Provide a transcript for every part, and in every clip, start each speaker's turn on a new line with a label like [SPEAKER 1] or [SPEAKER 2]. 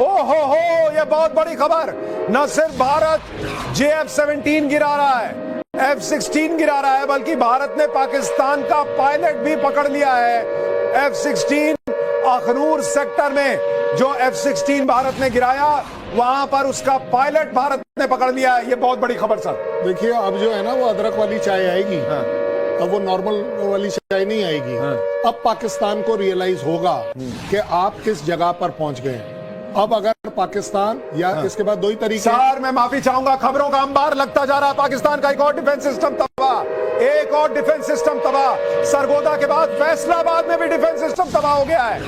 [SPEAKER 1] हो, ये बहुत बड़ी खबर। न सिर्फ भारत JF-17 गिरा रहा है, F-16 गिरा रहा है, बल्कि भारत ने पाकिस्तान का पायलट भी पकड़ लिया है। F-16 अखनूर सेक्टर में जो F-16 भारत ने गिराया, वहां पर उसका पायलट भारत ने पकड़ लिया है। ये बहुत बड़ी खबर सर।
[SPEAKER 2] देखिए, अब जो है ना, वो अदरक वाली चाय आएगी। हाँ। अब वो नॉर्मल वाली चाय नहीं आएगी। हाँ। अब पाकिस्तान को रियलाइज होगा कि आप किस जगह पर पहुंच गए। अब अगर पाकिस्तान या इसके बाद दो ही तरीके।
[SPEAKER 1] सर मैं माफी चाहूंगा, खबरों का अंबार लगता जा रहा है। पाकिस्तान का एक और डिफेंस सिस्टम तबाह, एक और डिफेंस सिस्टम तबाह। सरगोदा के बाद फैसलाबाद में भी डिफेंस सिस्टम तबाह हो गया है।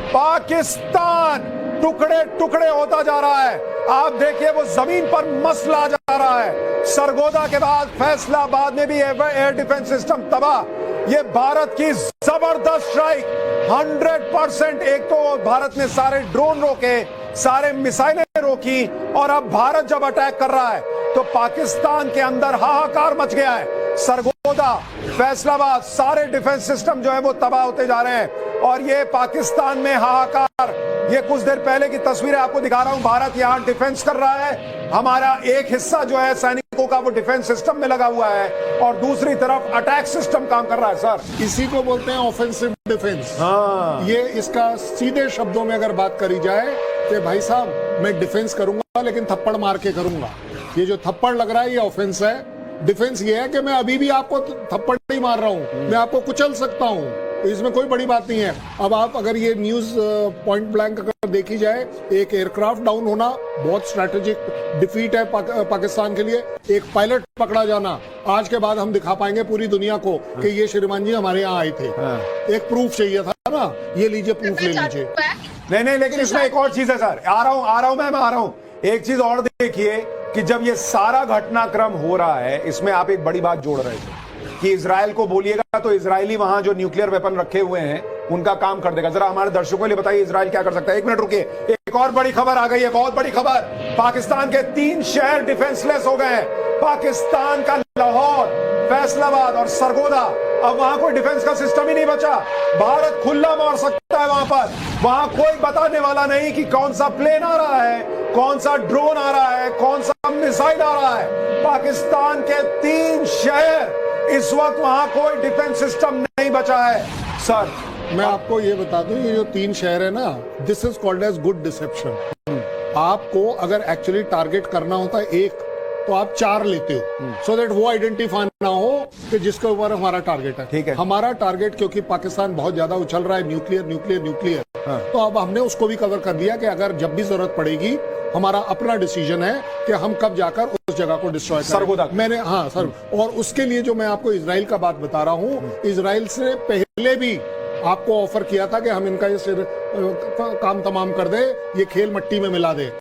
[SPEAKER 1] पाकिस्तान टुकड़े टुकड़े होता जा रहा है। आप देखिए, वो जमीन पर मसला जा रहा है। सरगोदा के बाद फैसलाबाद में भी एयर डिफेंस सिस्टम तबाह। ये भारत की जबरदस्त स्ट्राइक 100%। एक तो भारत ने सारे ड्रोन रोके, सारे मिसाइलें रोकी, और अब भारत जब अटैक कर रहा है तो पाकिस्तान के अंदर हाहाकार मच गया है। सरगोदा, फैसलाबाद, सारे डिफेंस सिस्टम जो है वो तबाह होते जा रहे हैं। और ये पाकिस्तान में हाहाकार, ये कुछ देर पहले की तस्वीरें आपको दिखा रहा हूं। भारत यहां डिफेंस कर रहा है, हमारा एक हिस्सा जो है सैनिकों का वो डिफेंस सिस्टम में लगा हुआ है, और दूसरी तरफ अटैक सिस्टम काम कर रहा है। सर
[SPEAKER 2] इसी को बोलते हैं ऑफेंसिव डिफेंस। हाँ। ये इसका सीधे शब्दों में अगर बात करी जाए कि भाई साहब, मैं डिफेंस करूंगा लेकिन थप्पड़ मार के करूंगा। ये जो थप्पड़ लग रहा है ये ऑफेंस है। डिफेंस ये है कि मैं अभी भी आपको थप्पड़ नहीं मार रहा हूं, मैं आपको कुचल सकता हूं, इसमें कोई बड़ी बात नहीं है। अब आप अगर ये न्यूज पॉइंट ब्लैंक अगर देखी जाए, एक एयरक्राफ्ट डाउन होना बहुत स्ट्रेटेजिक डिफीट है पाकिस्तान के लिए। एक पायलट पकड़ा जाना, आज के बाद हम दिखा पाएंगे पूरी दुनिया को कि ये श्रीमान जी हमारे यहाँ आए थे। एक प्रूफ चाहिए था ना, ये लीजिए, प्रूफ ले लीजिए।
[SPEAKER 1] नहीं, लेकिन इसमें एक और चीज है सर। आ रहा हूं मैं आ रहा हूं। एक चीज और देखिए कि जब ये सारा घटनाक्रम हो रहा है, इसमें आप एक बड़ी बात जोड़ रहे थे कि इजराइल को बोलिएगा तो इजरायली वहां जो न्यूक्लियर वेपन रखे हुए हैं उनका काम कर देगा। जरा हमारे दर्शकों के लिए बताइए, इजराइल क्या कर सकता है। एक मिनट रुकिए, एक और बड़ी खबर आ गई है, बहुत बड़ी खबर। पाकिस्तान के 3 शहर डिफेंसलेस हो गए हैं। पाकिस्तान का लाहौर, फैसलाबाद और सरगोदा। अब वहां कोई डिफेंस का सिस्टम ही नहीं बचा। भारत खुला मार सकता है वहां पर। वहां कोई बताने वाला नहीं कि कौन सा प्लेन आ रहा है, कौन सा ड्रोन आ रहा है, कौन सा मिसाइल आ रहा है। पाकिस्तान के 3 शहर, इस वक्त वहां कोई डिफेंस सिस्टम नहीं बचा है। सर
[SPEAKER 2] मैं आपको ये बता दूं, ये जो 3 शहर है ना, this is called as good deception. आपको अगर एक्चुअली टारगेट करना होता है एक, तो आप 4 लेते हो, सो दैट वो आइडेंटिफाई ना हो कि जिसके ऊपर हमारा टारगेट है।
[SPEAKER 1] ठीक है।
[SPEAKER 2] हमारा टारगेट, क्योंकि पाकिस्तान बहुत ज्यादा उछल रहा है न्यूक्लियर, तो अब हमने उसको भी कवर कर लिया कि अगर जब भी जरूरत पड़ेगी, हमारा अपना डिसीजन है कि हम कब जाकर उस जगह को डिस्ट्रॉय करें। मैंने, हाँ सर, और उसके लिए जो मैं आपको इजराइल का बात बता रहा हूँ, इजराइल से पहले भी आपको ऑफर किया था कि हम इनका ये काम तमाम कर दे, ये खेल मट्टी में मिला दे।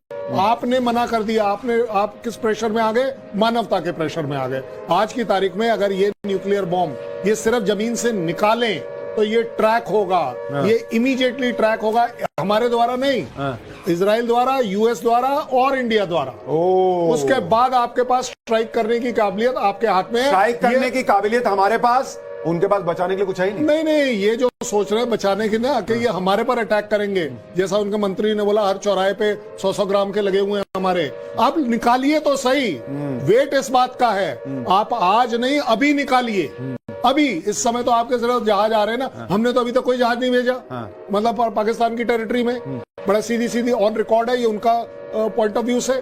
[SPEAKER 2] आपने मना कर दिया। आप किस प्रेशर में आ गए? मानवता के प्रेशर में आ गए। आज की तारीख में अगर ये न्यूक्लियर बॉम्ब ये सिर्फ जमीन से निकालें तो ये ट्रैक होगा, ये इमीडिएटली ट्रैक होगा, हमारे द्वारा नहीं, इजराइल द्वारा, यूएस द्वारा और इंडिया द्वारा। उसके बाद आपके पास स्ट्राइक करने की काबिलियत आपके हाथ में है।
[SPEAKER 1] स्ट्राइक करने की काबिलियत हमारे पास, उनके पास बचाने के लिए कुछ है ही नहीं।
[SPEAKER 2] नहीं, ये जो सोच रहे हैं बचाने की ना, कि ये हमारे पर अटैक करेंगे, जैसा उनके मंत्री ने बोला, हर चौराहे पे 100-100 ग्राम के लगे हुए हैं हमारे। आप निकालिए तो सही, वेट इस बात का है। आप आज नहीं, अभी निकालिए, अभी इस समय तो आपके सिर्फ जहाज आ रहे हैं ना। हमने तो अभी तक कोई जहाज नहीं भेजा, मतलब पाकिस्तान की टेरिटरी में। बड़ा सीधी ऑन रिकॉर्ड है ये उनका पॉइंट ऑफ व्यू से।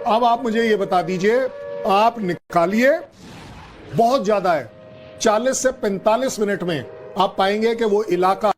[SPEAKER 2] अब आप मुझे ये बता दीजिए, आप निकालिए, बहुत ज्यादा है, 40 से 45 मिनट में आप पाएंगे कि वो इलाका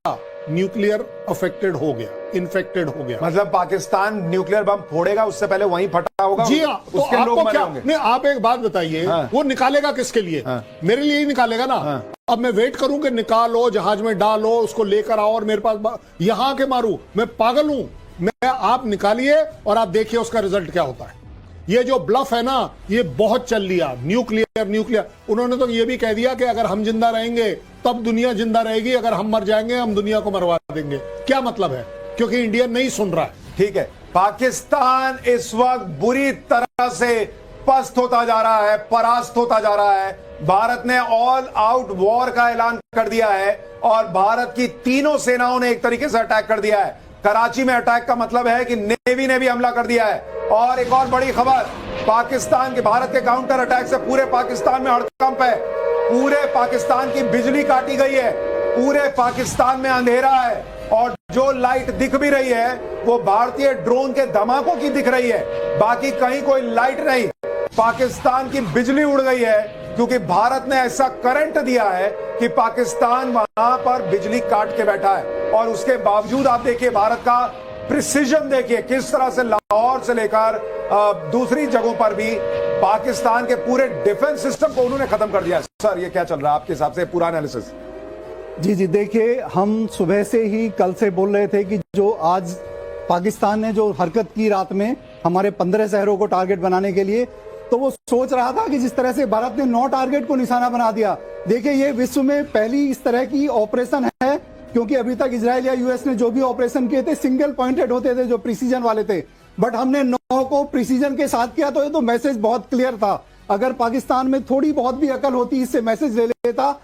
[SPEAKER 2] न्यूक्लियर अफेक्टेड हो गया, इन्फेक्टेड हो गया।
[SPEAKER 1] मतलब पाकिस्तान न्यूक्लियर बम फोड़ेगा, उससे पहले वहीं फटा होगा।
[SPEAKER 2] जी हाँ, तो आपको क्या नहीं, आप एक बात बताइए, वो निकालेगा किसके लिए? मेरे लिए ही निकालेगा ना। अब मैं वेट करूं कि निकालो, जहाज में डालो, उसको लेकर आओ और मेरे पास यहां के मारू? मैं पागल हूं? मैं, आप निकालिए और आप देखिए उसका रिजल्ट क्या होता है। ये जो ब्लफ है ना, ये बहुत चल लिया। न्यूक्लियर उन्होंने तो ये भी कह दिया कि अगर हम जिंदा रहेंगे तब दुनिया जिंदा रहेगी, अगर हम मर जाएंगे हम दुनिया को मरवा देंगे। क्या मतलब है? क्योंकि इंडिया नहीं सुन रहा है।
[SPEAKER 1] ठीक है, पाकिस्तान इस वक्त बुरी तरह से पस्त होता जा रहा है, परास्त होता जा रहा है। भारत ने ऑल आउट वॉर का ऐलान कर दिया है और भारत की तीनों सेनाओं ने एक तरीके से अटैक कर दिया है। कराची में अटैक का मतलब है कि नेवी ने भी हमला कर दिया है। और एक और बड़ी खबर, पाकिस्तान के भारत के काउंटर अटैक से पूरे पाकिस्तान में हड़कंप है। पूरे पाकिस्तान की बिजली काटी गई है, पूरे पाकिस्तान में अंधेरा है, और जो लाइट दिख भी रही है वो भारतीय ड्रोन के धमाकों की दिख रही है, बाकी कहीं कोई लाइट नहीं। पाकिस्तान की बिजली उड़ गई है क्योंकि भारत ने ऐसा करंट दिया है कि पाकिस्तान वहां पर बिजली काट के बैठा है। और उसके बावजूद आप देखिए भारत का प्रिसीजन देखिए, किस तरह से लाहौर से लेकर दूसरी जगहों पर भी पाकिस्तान के पूरे डिफेंस सिस्टम को उन्होंने खत्म कर दिया। सर ये क्या चल रहा है आपके हिसाब से, पूरा एनालिसिस?
[SPEAKER 3] जी देखिए, हम सुबह से ही कल से बोल रहे थे कि जो आज पाकिस्तान ने जो हरकत की रात में हमारे 15 शहरों को टारगेट बनाने के लिए, तो वो सोच रहा था कि जिस तरह से भारत ने 9 टारगेट को निशाना बना दिया। देखिए ये विश्व में पहली इस तरह की ऑपरेशन है, क्योंकि अभी तक इजराइल या यूएस ने जो भी ऑपरेशन किए थे सिंगल पॉइंटेड होते थे, जो प्रिसीजन वाले थे, बट हमने 9 को प्रिसीजन के साथ किया। तो ये तो मैसेज बहुत क्लियर था। अगर पाकिस्तान में थोड़ी बहुत भी अकल होती, इससे मैसेज ले लेता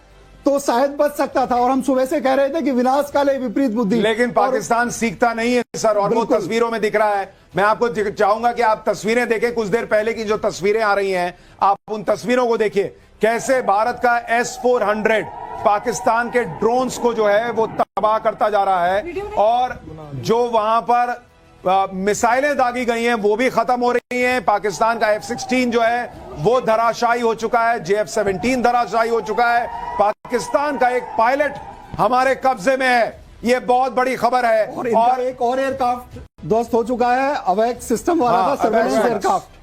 [SPEAKER 3] तो शायद बच सकता था। और हम सुबह से कह रहे थे कि विनाश काले विपरीत बुद्धि,
[SPEAKER 1] लेकिन पाकिस्तान सीखता नहीं है सर, और वो तस्वीरों में दिख रहा है। मैं आपको चाहूंगा कि आप तस्वीरें देखें, कुछ देर पहले की जो तस्वीरें आ रही हैं, आप उन तस्वीरों को देखिए, कैसे भारत का S-400 पाकिस्तान के ड्रोन्स को जो है वो तबाह करता जा रहा है, और जो वहां पर मिसाइलें दागी गई हैं वो भी खत्म हो रही हैं। पाकिस्तान का F-16 जो है वो धराशायी हो चुका है, JF-17 धराशायी हो चुका है, पाकिस्तान का एक पायलट हमारे कब्जे में है। ये बहुत बड़ी खबर है।
[SPEAKER 3] और एक और एयरक्राफ्ट ध्वस्त हो चुका है, अवैध सिस्टम वाला था, सर्वेलेंस एयरक्राफ्ट।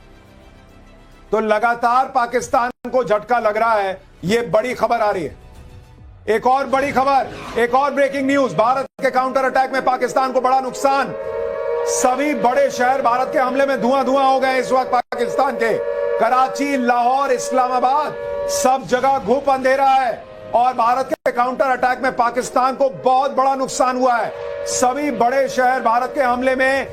[SPEAKER 1] तो लगातार पाकिस्तान को झटका लग रहा है, ये बड़ी खबर आ रही है। एक और बड़ी खबर, एक और ब्रेकिंग न्यूज, भारत के काउंटर अटैक में पाकिस्तान को बड़ा नुकसान। सभी बड़े शहर भारत के हमले में धुआं धुआं हो गए इस वक्त पाकिस्तान के। कराची, लाहौर, इस्लामाबाद, सब जगह घुप अंधेरा है, और भारत के काउंटर अटैक में पाकिस्तान को बहुत बड़ा नुकसान हुआ है। सभी बड़े शहर भारत के हमले में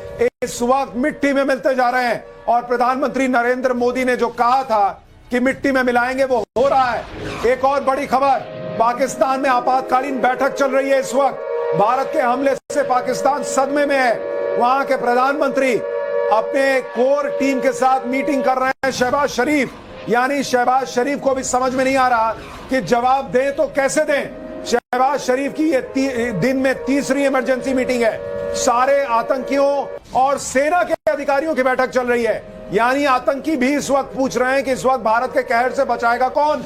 [SPEAKER 1] इस वक्त मिट्टी में मिलते जा रहे हैं, और प्रधानमंत्री नरेंद्र मोदी ने जो कहा था कि मिट्टी में मिलाएंगे वो हो रहा है। एक और बड़ी खबर, पाकिस्तान में आपातकालीन बैठक चल रही है इस वक्त। भारत के हमले से पाकिस्तान सदमे में है। वहां के प्रधानमंत्री अपने कोर टीम के साथ मीटिंग कर रहे हैं। शहबाज शरीफ, यानी शहबाज शरीफ को भी समझ में नहीं आ रहा कि जवाब दें तो कैसे दें। शहबाज शरीफ की ये दिन में तीसरी इमरजेंसी मीटिंग है। सारे आतंकियों और सेना के अधिकारियों की बैठक चल रही है, यानी आतंकी भी इस वक्त पूछ रहे हैं कि इस वक्त भारत के कहर से बचाएगा कौन।